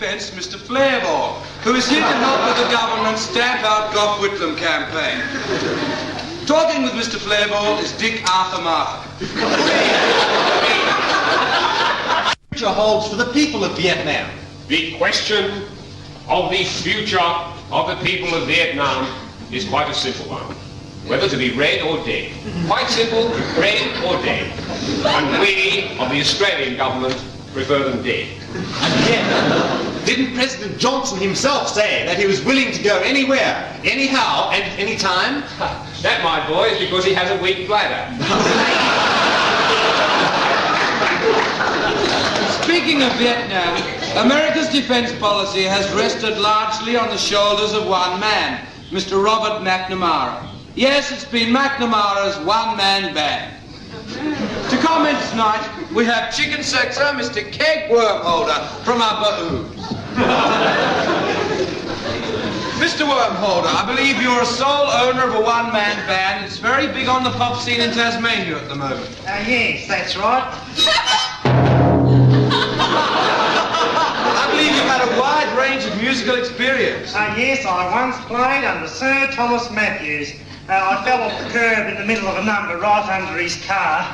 Defence, Mr. Flareball, who is here to help with the government's Stamp Out Gough Whitlam campaign. Talking with Mr. Flareball is Dick Arthur Martin. Future holds for the people of Vietnam. The question of the future of the people of Vietnam is quite a simple one. Whether to be red or dead. Quite simple, red or dead. And we, of the Australian government, prefer them dead. And yet, didn't President Johnson himself say that he was willing to go anywhere, anyhow, and anytime? That, my boy, is because he has a weak bladder. Speaking of Vietnam, America's defence policy has rested largely on the shoulders of one man, Mr. Robert McNamara. Yes, it's been McNamara's one-man band. To comment tonight, we have chicken sector, Mr. Keg Wormholder from our baoons. Mr. Wormholder, I believe you're a sole owner of a one-man band. It's very big on the pop scene in Tasmania at the moment. Yes, that's right. I believe you've had a wide range of musical experience. Yes, I once played under Sir Thomas Matthews. I fell off the curb in the middle of a number right under his car.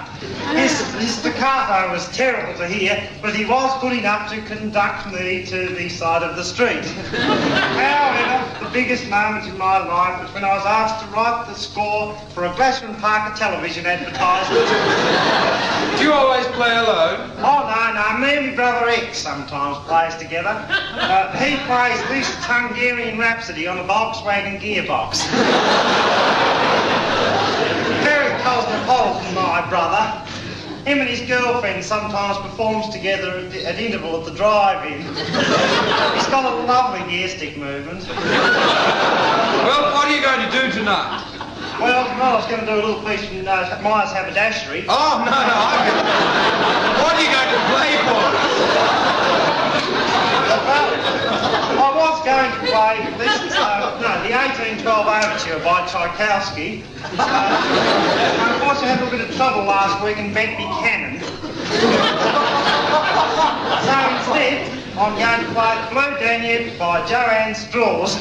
His staccato was terrible to hear, but he was good enough to conduct me to the side of the street. However, the biggest moment in my life was when I was asked to write the score for a Glasgow Parker television advertisement. Do you always play alone? Oh, no, me and my brother X sometimes plays together. He plays this Hungarian Rhapsody on a Volkswagen gearbox. Very cosmopolitan, my brother. Him and his girlfriend sometimes performs together at interval at the drive-in. He's got a lovely gear-stick movement. Well, what are you going to do tonight? Well, I was going to do a little piece from Myers Haberdashery. Oh, no, what are you going to play for? I was going to play the 1812 Overture by Tchaikovsky. I also had a little bit of trouble last week and bent me cannon. So instead, I'm going to play Blue Danube by Joanne Straws.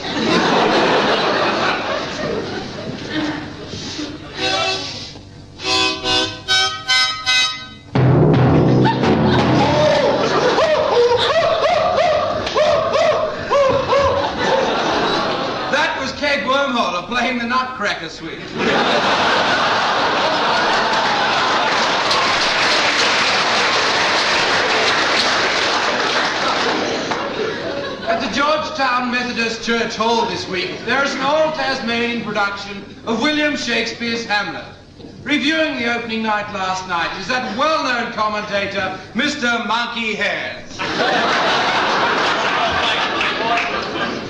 Playing the Nutcracker Suite. At the Georgetown Methodist Church Hall this week, there is an old Tasmanian production of William Shakespeare's Hamlet. Reviewing the opening night last night is that well-known commentator, Mr. Monkey Hands.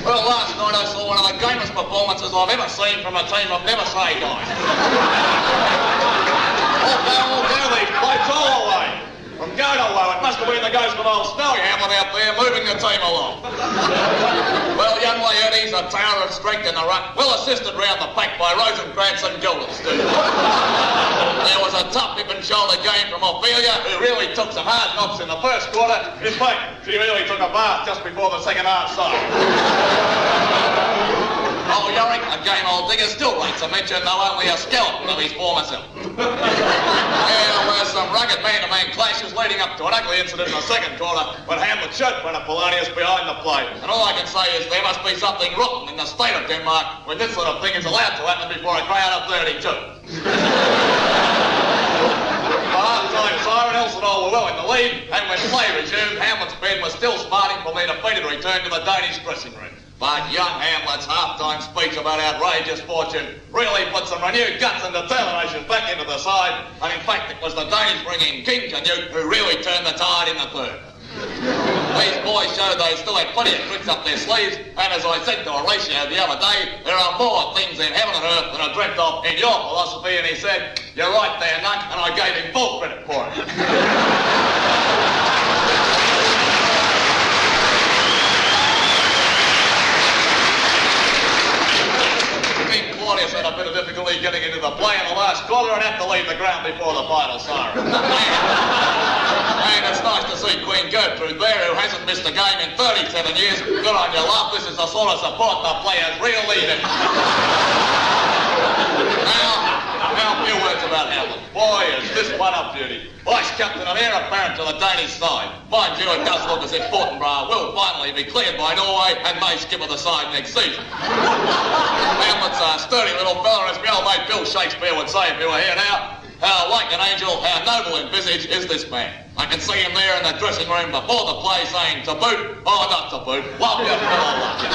Well, last night I saw one of the gamest performances I've ever seen from a team of Never Say guys. All go, these blokes all away. From go to low, it must have been the ghost of old Snowy Hamlet out there moving the team along. Well, young Leonie's a tower of strength in the ruck, well assisted round the pack by Rosencrantz and Gildersleeve. There was a tough hip and shoulder game from Ophelia, who really took some hard knocks in the first quarter. In fact, she really took a bath just before the second half started. Old Yorick, a game old digger, still rates a mention, though only a skeleton of his former self. There were some rugged man-to-man clashes leading up to an ugly incident in the second quarter when Hamlet showed one of Polonius behind the plate. And all I can say is there must be something rotten in the state of Denmark when this sort of thing is allowed to happen before a crowd of 32. Half-time siren, else and all were well in the lead, and when play resumed, Hamlet's men were still smarting from their defeated return to the Danish dressing room. But young Hamlet's half-time speech about outrageous fortune really put some renewed guts and determination back into the side, and in fact it was the Danish bringing King Canute who really turned the tide in the third. These boys showed they still had plenty of tricks up their sleeves, and as I said to Horatio the other day, there are more things in heaven and earth than are dreamt of in your philosophy, and he said, "You're right there, Nunk," and I gave him full credit for it. Claudius had a a bit of difficulty getting into the play in the last quarter and had to leave the ground before the final siren. And it's nice to see Queen Gertrude there, who hasn't missed a game in 37 years. Good on you, love. This is the sort of support the players really need. Now, a few words about Hamlet. Boy, is this one a beauty. Vice captain and heir apparent to the Danish side. Mind you, it does look as if Fortinbras will finally be cleared by Norway and may skipper the side next season. Hamlet's a sturdy little fella, as my old mate Bill Shakespeare would say if he were here now. How like an angel, how noble in visage is this man. I can see him there in the dressing room before the play saying, to boot or not to boot, love you, fellow, love you.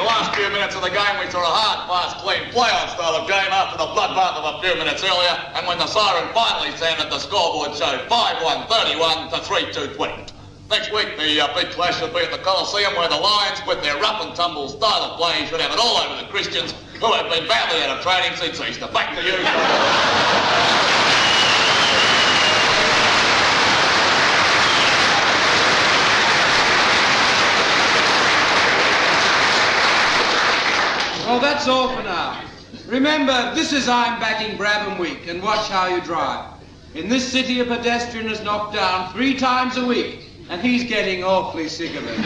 The last few minutes of the game, we saw a hard, fast, clean play-on style of game after the bloodbath of a few minutes earlier, and when the siren finally sounded, the scoreboard showed 5-1-31 to 3-2-20. Next week, the big clash will be at the Coliseum, where the Lions, with their rough-and-tumble style of play, should have it all over the Christians, who have been badly out of training since Easter. Back to you. Well, that's all for now. Remember, this is I'm Backing Brabham Week, and watch how you drive. In this city, a pedestrian is knocked down 3 times a week, and he's getting awfully sick of it.